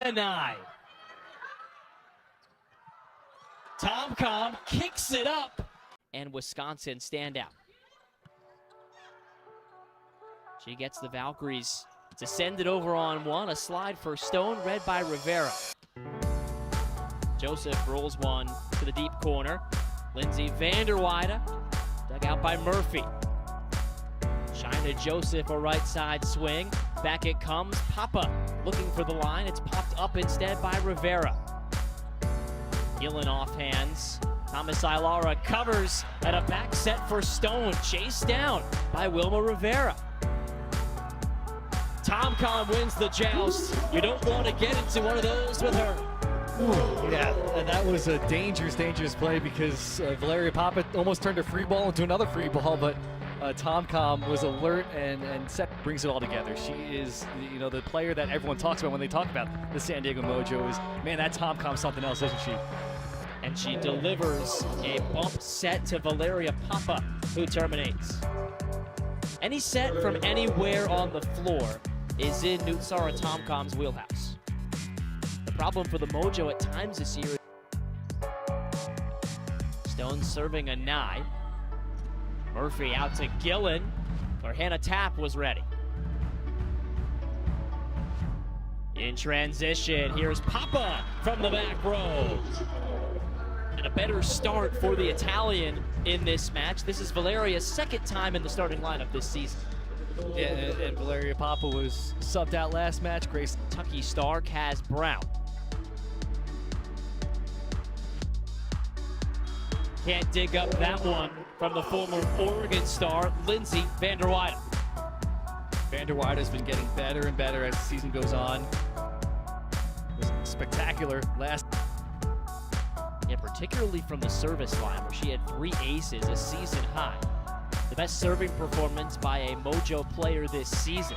9. Tomkom kicks it up, and Wisconsin stand out. She gets the Valkyries to send it over on one. A slide for Stone, read by Rivera. Joseph rolls one to the deep corner. Lindsay Vanderweide, dug out by Murphy. Shine to Joseph, a right side swing. Back it comes. Papa looking for the line. It's popped up instead by Rivera. Gillen off hands. Thomas Ilara covers at a back set for Stone. Chased down by Wilma Rivera. Tomkom wins the joust. You don't want to get into one of those with her. Yeah, that was a dangerous play because Valeria Papa almost turned a free ball into another free ball, but Tomkom was alert and Seth brings it all together. She is, the player that everyone talks about when they talk about the San Diego Mojo is, man, that Tomkom's something else, isn't she? And she delivers a bump set to Valeria Papa, who terminates. Any set from anywhere on the floor is in Nootsara Tomkom's wheelhouse. The problem for the Mojo at times this year. Stone serving a 9. Murphy out to Gillen, where Hannah Tapp was ready. In transition, here's Papa from the back row. And a better start for the Italian in this match. This is Valeria's second time in the starting lineup this season. Yeah, and Valeria Papa was subbed out last match. Grace Kentucky star Kaz Brown. Can't dig up that one from the former Oregon star, Lindsay Vanderweide. Vanderweide has been getting better and better as the season goes on. It was spectacular last. Yeah, particularly from the service line where she had 3 aces, a season high. The best serving performance by a Mojo player this season.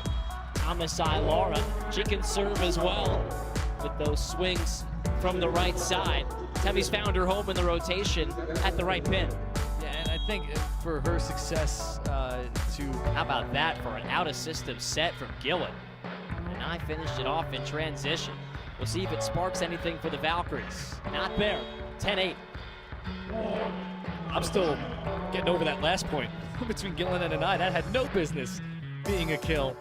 Thomas Ilara, she can serve as well with those swings from the right side. Temmie's found her home in the rotation at the right pin. Yeah, and I think for her success How about that for an out-of-system set from Gillen? And I finished it off in transition. We'll see if it sparks anything for the Valkyries. Not there. 10-8. I'm still getting over that last point between Gillen and Anai. That had no business being a kill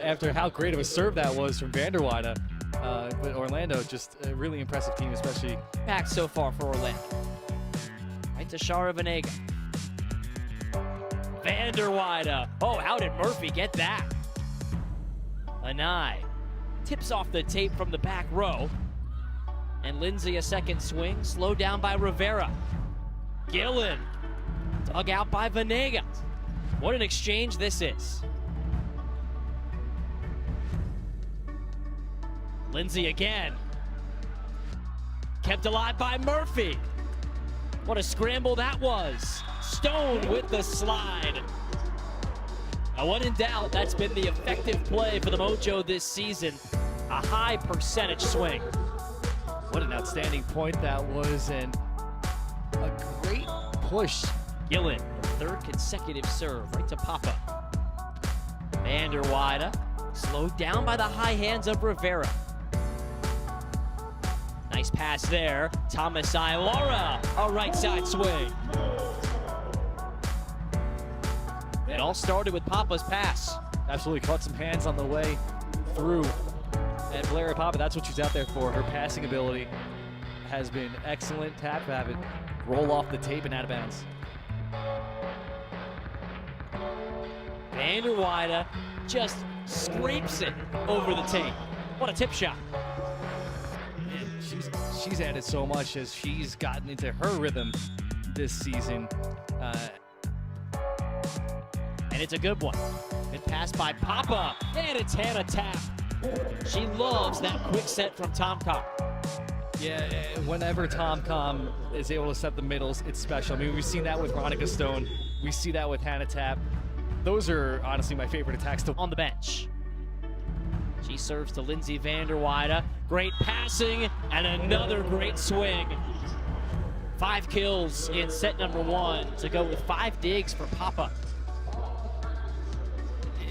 after how great of a serve that was from Vanderweide. But Orlando, just a really impressive team, especially. Back so far for Orlando. Right to Shara Vanega. Vanderweide. Oh, how did Murphy get that? Anai tips off the tape from the back row. And Lindsay a second swing, slowed down by Rivera. Gillen, dug out by Vanega. What an exchange this is. Lindsay again. Kept alive by Murphy. What a scramble that was. Stone with the slide. Now, when in doubt, that's been the effective play for the Mojo this season. A high percentage swing. What an outstanding point that was, and a great push. Gillen, third consecutive serve, right to Papa. Vanderweide, slowed down by the high hands of Rivera. Nice pass there. Thomas Ilara, a right side swing. It all started with Papa's pass. Absolutely caught some hands on the way through. And Valeria Papa, that's what she's out there for. Her passing ability has been excellent. Tap, have it roll off the tape and out of bounds. Vanderweide just scrapes it over the tape. What a tip shot. Man, she's added so much as she's gotten into her rhythm this season. And it's a good one. Good pass by Papa, and it's Hannah Tapp. She loves that quick set from Tomkom. Yeah, whenever Tomkom is able to set the middles, it's special. I mean, we've seen that with Veronica Stone. We see that with Hannah Tapp. Those are honestly my favorite attacks to on the bench. She serves to Lindsay Vanderweide. Great passing and another great swing. 5 kills in set number 1 to go with 5 digs for Papa.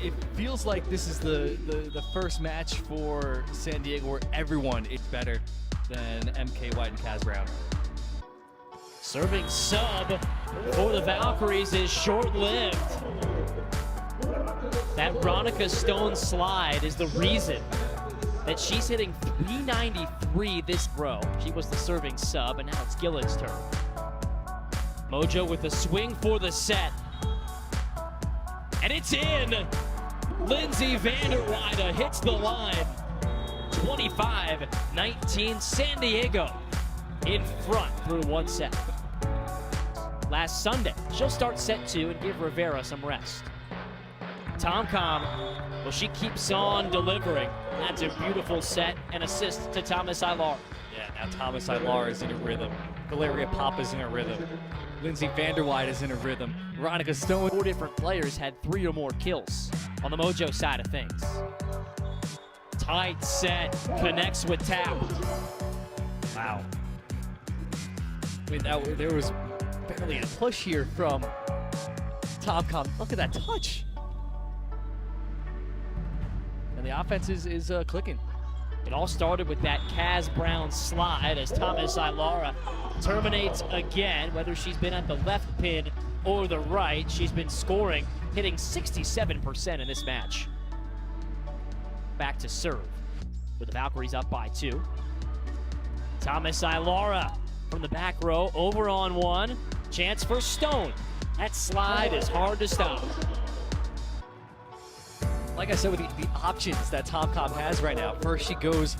it feels like this is the first match for San Diego where everyone is better than MK White and Kaz Brown. Serving sub for the Valkyries is short-lived. That Veronica Stone slide is the reason that she's hitting 393 this row. She was the serving sub, and now it's Gillen's turn. Mojo with a swing for the set. And it's in! Lindsay Vanderweide hits the line. 25-19, San Diego in front through one set. Last Sunday, she'll start set 2 and give Rivera some rest. Tomkom, well, she keeps on delivering. That's a beautiful set and assist to Thomas Ilar. Yeah, now Thomas Ilar is in a rhythm. Valeria Papa's in a rhythm. Lindsay Vanderweide is in a rhythm. Veronica Stone. 4 different players had 3 or more kills on the Mojo side of things. Tight set, connects with tap. Wow. I mean, there was barely a push here from Tomkom. Look at that touch. And the offense is clicking. It all started with that Kaz Brown slide as Thomas Ilara terminates again. Whether she's been at the left pin or the right, she's been scoring, hitting 67% in this match. Back to serve, with the Valkyries up by 2. Thomas Ilara from the back row, over on 1. Chance for Stone. That slide is hard to stop. Like I said, with the options that Tomkom has right now, first she goes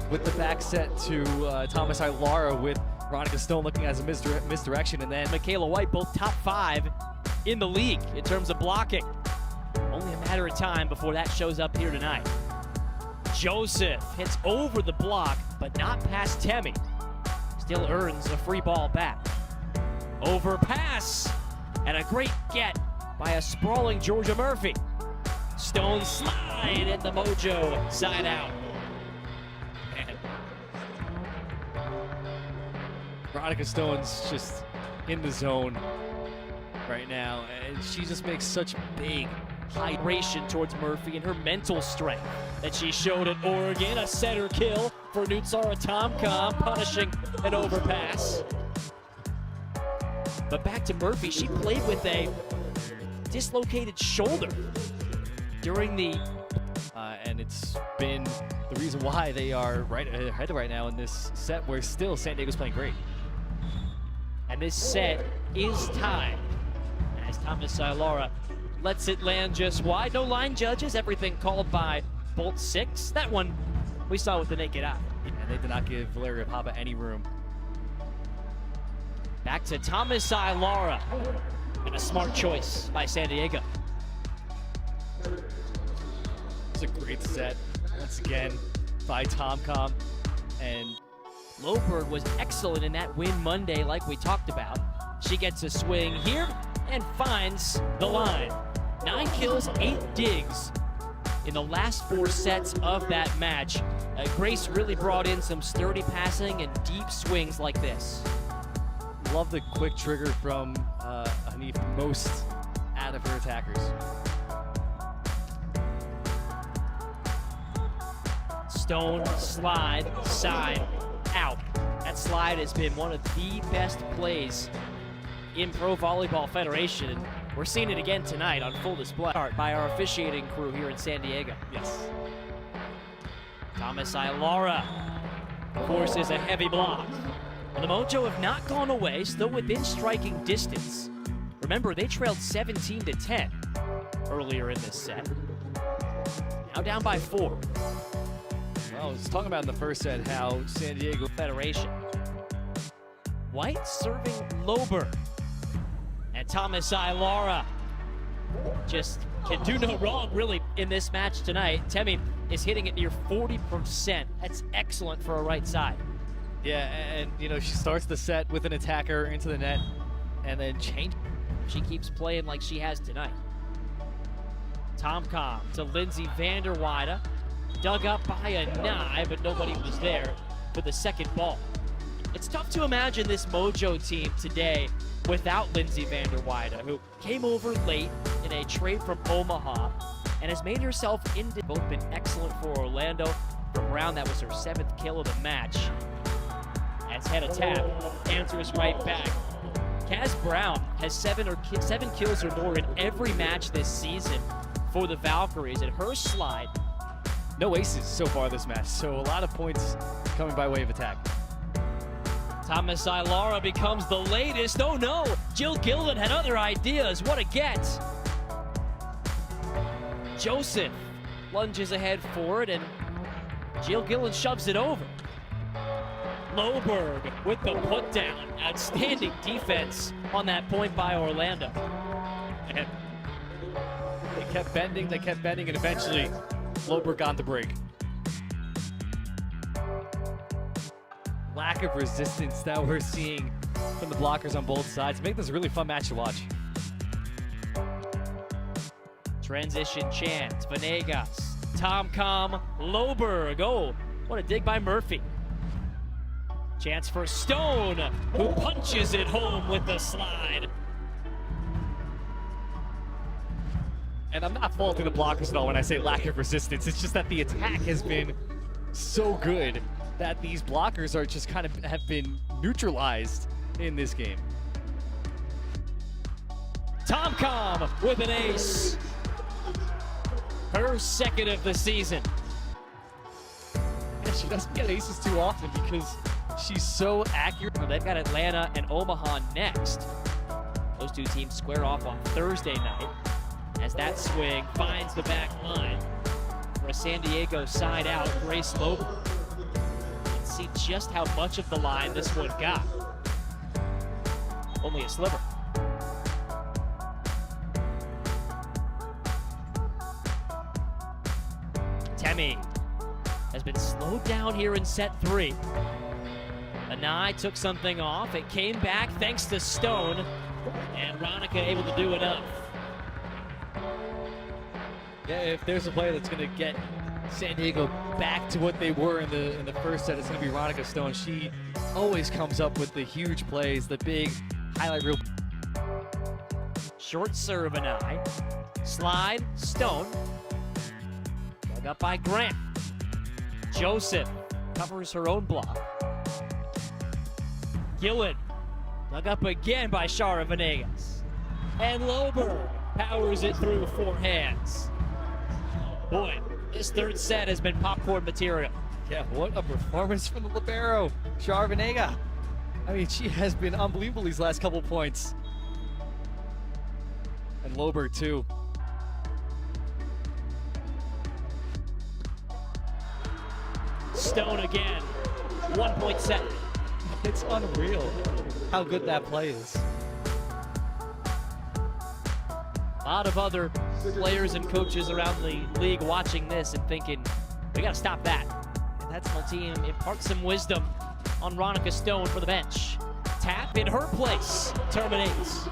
with the back set to Thomas Ilara with Veronica Stone looking as a misdirection, and then Michaela White, both top 5 in the league in terms of blocking. Only a matter of time before that shows up here tonight. Joseph hits over the block, but not past Temi. Still earns a free ball back. Overpass, and a great get by a sprawling Georgia Murphy. Stone slide at the Mojo side out. Man. Veronica Stone's just in the zone right now, and she just makes such big Hydration towards Murphy and her mental strength that she showed at Oregon. A setter kill for Nootsara Tomkom, punishing an overpass. But back to Murphy, she played with a dislocated shoulder during the... and it's been the reason why they are right ahead right now in this set, where still San Diego's playing great. And this set is tied as Thomas Ilara lets it land just wide. No line judges, everything called by Bolt 6. That one we saw with the naked eye. And they did not give Valeria Papa any room. Back to Thomas Ilara, and a smart choice by San Diego. It's a great set, once again, by Tomkom. And Loberg was excellent in that win Monday like we talked about. She gets a swing here and finds the line. 9 kills, 8 digs in the last 4 sets of that match. Grace really brought in some sturdy passing and deep swings like this. Love the quick trigger from Hanif, most out of her attackers. Stone, slide, side, out. That slide has been one of the best plays in Pro Volleyball Federation. We're seeing it again tonight on full display by our officiating crew here in San Diego. Yes. Thomas Ilara forces a heavy block. And the Mojo have not gone away, still within striking distance. Remember, they trailed 17-10 earlier in this set. Now down by 4. Well, I was talking about in the first set how San Diego Federation. White serving Loberg. And Thomas Ilara just can do no wrong, really, in this match tonight. Temi is hitting it near 40%. That's excellent for a right side. Yeah, and you know, she starts the set with an attacker into the net and then change. She keeps playing like she has tonight. Tomkom to Lindsay Vanderweide. Dug up by a nine, but nobody was there for the second ball. It's tough to imagine this Mojo team today without Lindsay Vanderweide, who came over late in a trade from Omaha and has made herself into both been excellent for Orlando. For Brown, that was her 7th kill of the match. As head of tap, answers right back. Kaz Brown has 7 kills or more in every match this season for the Valkyries, and her slide. No aces so far this match, so a lot of points coming by way of attack. Thomas Ilara becomes the latest. Oh no! Jill Gillen had other ideas. What a get! Joseph lunges ahead for it, and Jill Gillen shoves it over. Loberg with the put down. Outstanding defense on that point by Orlando. And they kept bending, and eventually Loberg got the break. Lack of resistance that we're seeing from the blockers on both sides make this a really fun match to watch. Transition chance, Venegas, Tomkom, Loberg. Oh, what a dig by Murphy. Chance for Stone, who punches it home with the slide. And I'm not faulting the blockers at all when I say lack of resistance. It's just that the attack has been so good that these blockers are just kind of have been neutralized in this game. Tomkom with an ace. Her 2nd of the season. And she doesn't get aces too often because she's so accurate. They've got Atlanta and Omaha next. Those two teams square off on Thursday night as that swing finds the back line for a San Diego side out. Grace Loberg. See just how much of the line this one got. Only a sliver. Temi has been slowed down here in set 3. Anai took something off. It came back thanks to Stone, and Ronica able to do enough. Yeah, if there's a play that's going to get San Diego back to what they were in the first set, it's going to be Ronica Stone. She always comes up with the huge plays, the big highlight reel. Short serve and slide, Stone. Dug up by Grant. Joseph covers her own block. Gillen dug up again by Shara Venegas. And Loberg powers it through 4 hands. Boy, this 3rd set has been popcorn material. Yeah, what a performance from the libero, Shara Venega. I mean, she has been unbelievable these last couple points. And Loberg too. Stone again, 1-point set. It's unreal how good that play is. A lot of other players and coaches around the league watching this and thinking, we gotta stop that. And that's my team impart some wisdom on Ronica Stone for the bench. Tap in her place, terminates.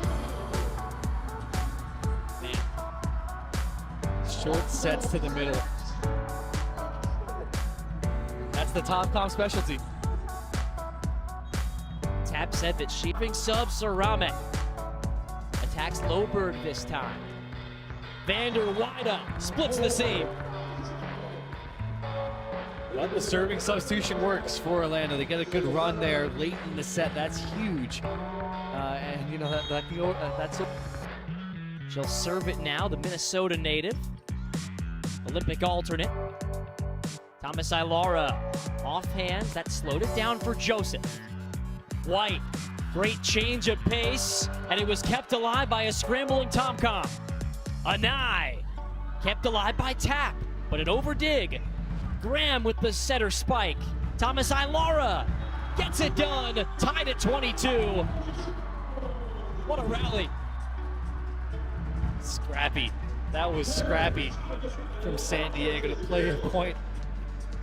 Man. Short sets to the middle. That's the Tomkom specialty. Tap said that she sub Sarame. Attacks Loberg this time. Vander wide up, splits the seam. But the serving substitution works for Orlando. They get a good run there late in the set. That's huge. And you know that's. She'll serve it now. The Minnesota native, Olympic alternate. Thomas Ilara offhand. That slowed it down for Joseph. White, great change of pace, and it was kept alive by a scrambling Tomkom. Anai, kept alive by Tap, but an overdig. Graham with the setter spike. Thomas Ilara gets it done, tied at 22. What a rally. Scrappy. That was scrappy from San Diego to play a point,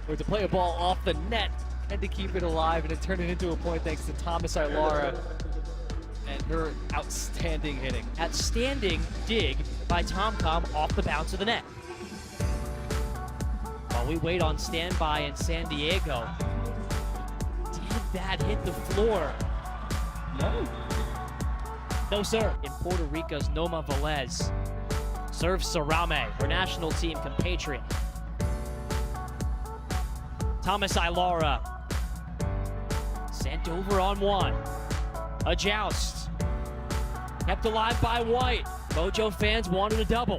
or to play a ball off the net and to keep it alive and to turn it into a point thanks to Thomas Ilara and her outstanding hitting. Outstanding dig by Tomkom off the bounce of the net. While we wait on standby in San Diego, did that hit the floor? No. No, sir. In Puerto Rico's Noma Velez. Serves Sarame, her national team compatriot. Thomas Ilara. Sent over on one. A joust. Kept alive by White. Mojo fans wanted a double.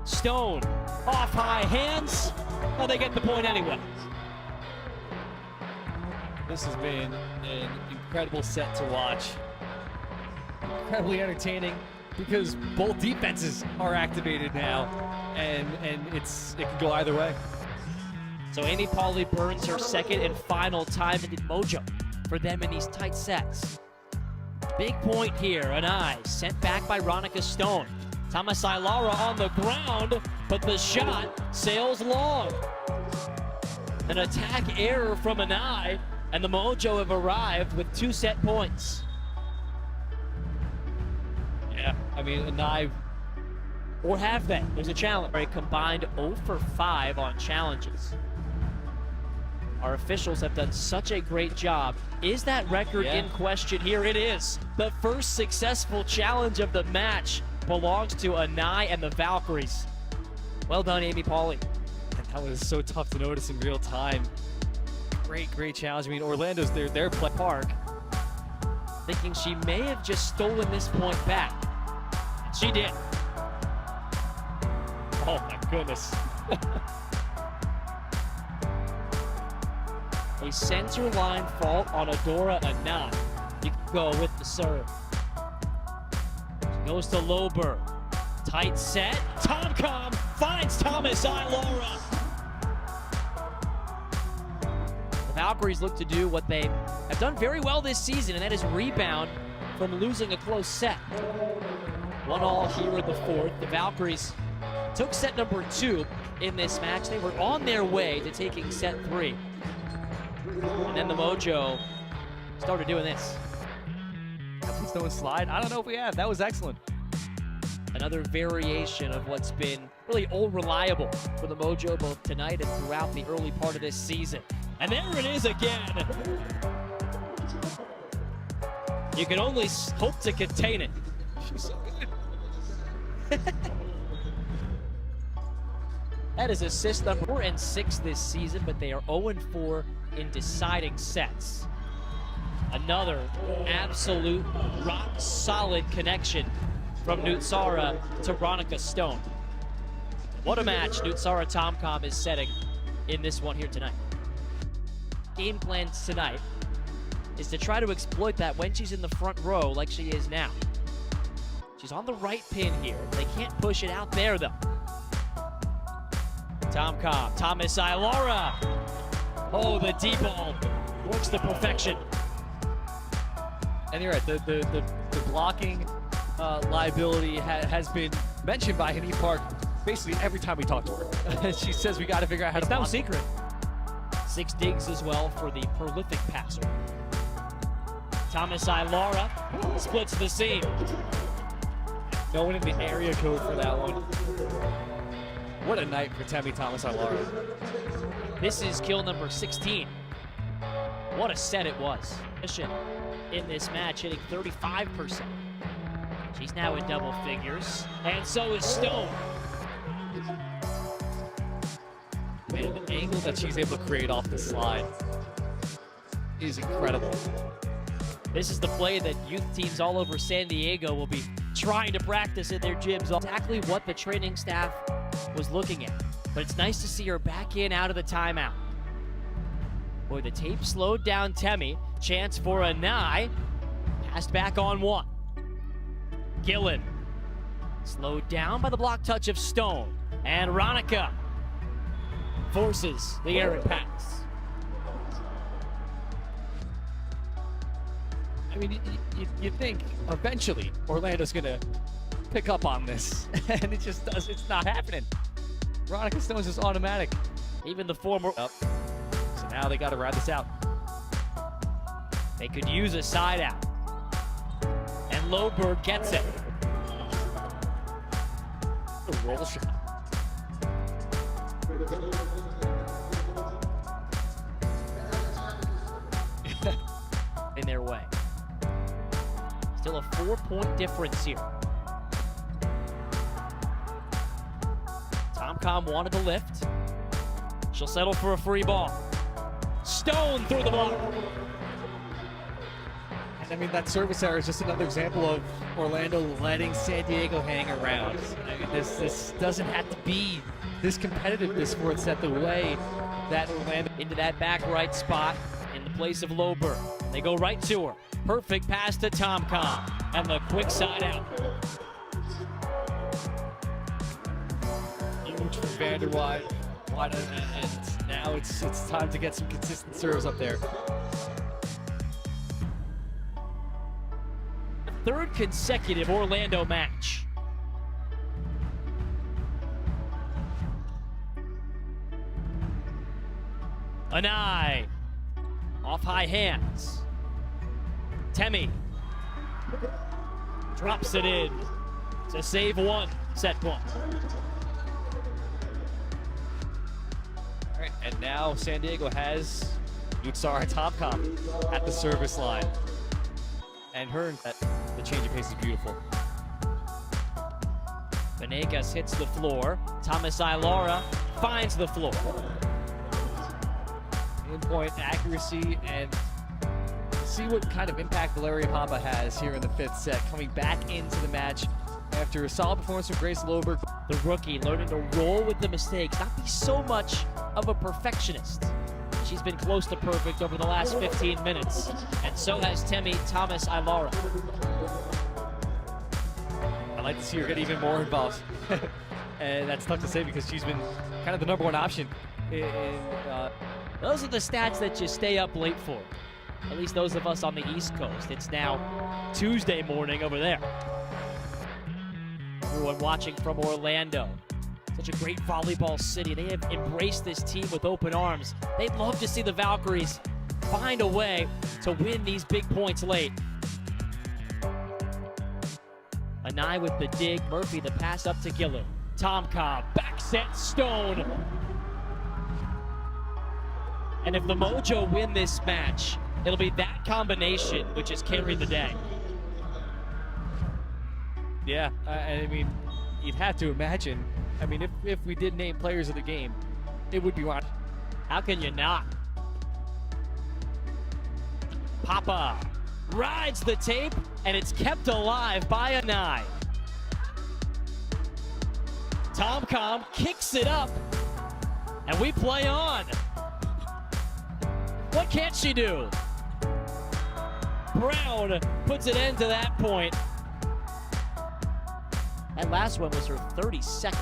Stone. Off high hands. Oh, they get the point anyway. This has been an incredible set to watch. Incredibly entertaining because both defenses are activated now, and it can go either way. So Amy Pauley burns her second and final time in Mojo for them in these tight sets. Big point here, an eye sent back by Ronica Stone. Thomas Ilara on the ground, but the shot sails long. An attack error from an eye, and the Mojo have arrived with 2 set points. Yeah, I mean, an eye. Or have they? There's a challenge. A combined 0 for 5 on challenges. Our officials have done such a great job. Is that record in question? Here it is. The first successful challenge of the match belongs to Anai and the Valkyries. Well done, Amy Pauley. And that was so tough to notice in real time. Great challenge. I mean, Orlando's their play park. Thinking she may have just stolen this point back. She did. Oh my goodness. A center line fault on Adora Anai. You can go with the serve. She goes to Lober. Tight set. Tomkom finds Thomas Ilara. The Valkyries look to do what they have done very well this season, and that is rebound from losing a close set. 1-1 here in the fourth. The Valkyries took set number 2 in this match. They were on their way to taking set 3. And then the Mojo started doing this. Stone slide. I don't know if we have. That was excellent. Another variation of what's been really old reliable for the Mojo both tonight and throughout the early part of this season. And there it is again. You can only hope to contain it. She's so good. That is assist number 4 and 6 this season, but they are 0-4 in deciding sets. Another absolute rock-solid connection from Nootsara to Ronica Stone. What a match Nootsara Tomkom is setting in this one here tonight. Game plan tonight is to try to exploit that when she's in the front row like she is now. She's on the right pin here. They can't push it out there though. Tomkom, Thomas Ilara. Oh, the deep ball works to perfection. And you're right, the blocking liability has been mentioned by Hanif Park basically every time we talk to her. She says we got to figure out how to block. It's no secret. 6 digs as well for the prolific passer. Thomas Ilara splits the seam. No one in the area code for that one. What a night for Temi Thomas Ilara. This is kill number 16. What a set it was. In this match, hitting 35%. She's now in double figures, and so is Stone. Man, the angle that she's able to create off the slide is incredible. This is the play that youth teams all over San Diego will be trying to practice in their gyms. Exactly what the training staff was looking at. But it's nice to see her back in out of the timeout. Boy, the tape slowed down Temi. Chance for a Nye. Passed back on one. Gillen. Slowed down by the block touch of Stone. And Ronica forces the errant pass. I mean, you think eventually Orlando's gonna pick up on this, and it just does. It's not happening. Ronica Stone's just automatic. Even the former up. So now they got to ride this out. They could use a side out. And Loberg gets it. A roll shot. In their way. Still a 4-point difference here. Tomkom wanted to lift. She'll settle for a free ball. Stone through the block. And I mean, that service error is just another example of Orlando letting San Diego hang around. I mean, this doesn't have to be this competitive this fourth set the way that Orlando Into that back right spot in the place of Lober. They go right to her. Perfect pass to Tomkom. And the quick side out. huge for Vanderwide. And now it's time to get some consistent serves up there. Third consecutive Orlando match. Anai. Off high hands. Temi. Drops it in to save one, set one. All right, and now San Diego has Nootsara Tomkom at the service line. And the change of pace is beautiful. Venegas hits the floor. Thomas Ilara finds the floor. In-point accuracy, and see what kind of impact Valeria Papa has here in the fifth set, coming back into the match after a solid performance from Grace Loberg. The rookie learning to roll with the mistakes, not be so much of a perfectionist. She's been close to perfect over the last 15 minutes, and so has Temi Thomas Ilara. I'd like to see her get even more involved. And that's tough to say because she's been kind of the number one option Those are the stats that you stay up late for. At least those of us on the East Coast. It's now Tuesday morning over there. Everyone watching from Orlando. Such a great volleyball city. They have embraced this team with open arms. They'd love to see the Valkyries find a way to win these big points late. Anai with the dig. Murphy the pass up to Gillum. Tomkom, back set, Stone. And if the Mojo win this match, it'll be that combination which has carried the day. Yeah, I mean, you'd have to imagine. I mean, if we did name players of the game, it would be one. How can you not? Papa rides the tape, and it's kept alive by Anai. Tomkom kicks it up, and we play on. What can't she do? Brown puts an end to that point. That last one was her 32nd.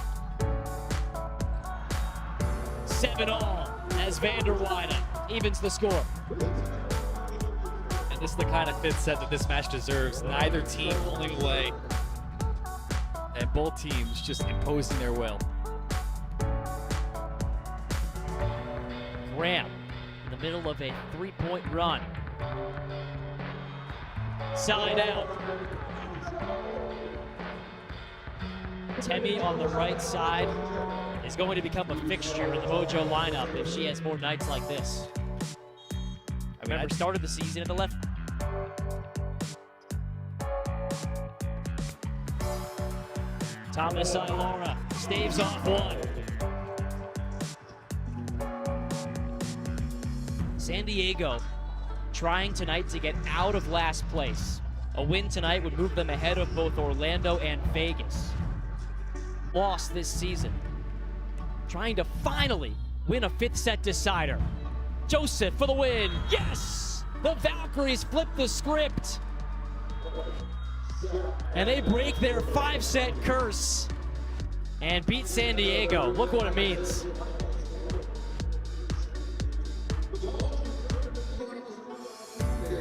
7-all as Vanderwide evens the score. And this is the kind of fifth set that this match deserves. Neither team pulling away, and both teams just imposing their will. Graham in the middle of a three-point run. Side out. Temi on the right side is going to become a fixture in the Mojo lineup if she has more nights like this. I remember started the season at the left. Thomas Ilara staves off one. San Diego trying tonight to get out of last place. A win tonight would move them ahead of both Orlando and Vegas. Lost this season. Trying to finally win a fifth set decider. Joseph for the win. Yes! The Valkyries flip the script. And they break their 5-set curse and beat San Diego. Look what it means.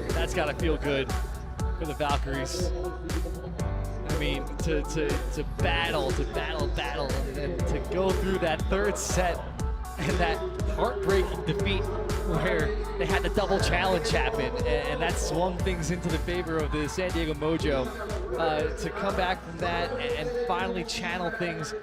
That's gotta feel good for the Valkyries. I mean, to battle, and to go through that third set and that heartbreaking defeat where they had the double challenge happen, and that swung things into the favor of the San Diego Mojo. To come back from that and finally channel things